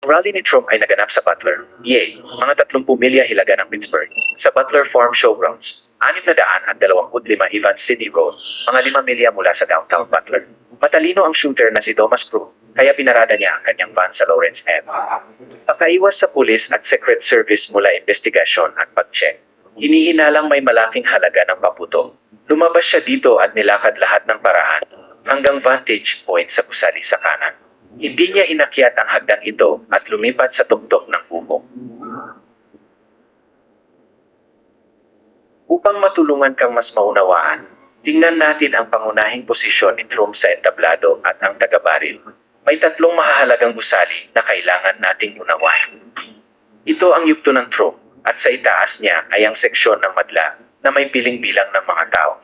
Rally ni Trump ay naganap sa Butler, PA, mga 30 milya hilaga ng Pittsburgh, sa Butler Farm Showgrounds, 625 Evans City Road, mga 5 milya mula sa downtown Butler. Matalino ang shooter na si Thomas Crook, kaya pinarada niya ang kanyang van sa Lawrence Ave. Pakaiwas sa pulis at Secret Service mula investigasyon at pag-check. Hinihinalang may malaking halaga ng paputo. Lumabas siya dito at nilakad lahat ng paraan, hanggang vantage point sa gusali sa kanan. Hindi niya inakyat ang hagdang ito at lumipat sa tuktok ng bubong. Upang matulungan kang mas maunawaan, tingnan natin ang pangunahing posisyon ni Trump sa entablado at ang taga-baril. May 3 mahahalagang gusali na kailangan nating unawain. Ito ang yugto ng Trump at sa itaas niya ay ang seksyon ng madla na may piling bilang ng mga tao.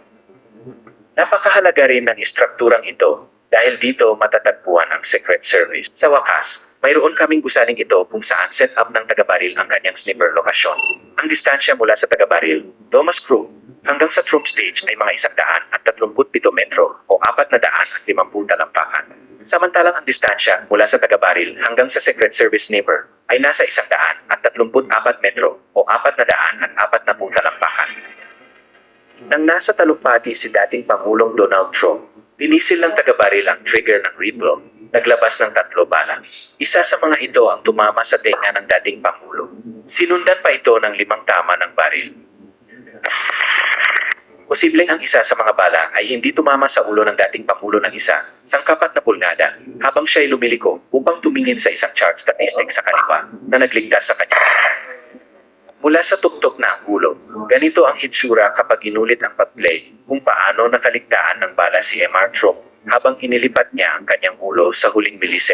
Napakahalaga rin ng istrukturang ito dahil dito matatagpuan ang Secret Service. Sa wakas, mayroon kaming gusaling ito kung saan set up ng taga-baril ang kanyang sniper lokasyon. Ang distansya mula sa taga-baril, Thomas Crook, hanggang sa Trump stage ay mga 137 metro o 450 talampakan. Samantalang ang distansya mula sa taga-baril hanggang sa Secret Service sniper ay nasa 134 metro o 440 talampakan. Nang nasa talumpati si dating Pangulong Donald Trump, pinisil ng taga-baril ang trigger ng rifle, naglabas ng 3 bala. Isa sa mga ito ang tumama sa tenga ng dating Pangulo. Sinundan pa ito ng 5 tama ng baril. Posibleng ang isa sa mga bala ay hindi tumama sa ulo ng dating Pangulo ng isa, sangkapat na pulgada, habang siya ay lumiliko upang tumingin sa isang chart statistic sa kaliwa na nagligtas sa kanya. Mula sa tuktok na ang ulo, ganito ang hitsura kapag inulit ang pag-play kung paano nakaligtaan ng bala si Mr. Trump habang inilipat niya ang kanyang ulo sa huling milisekund.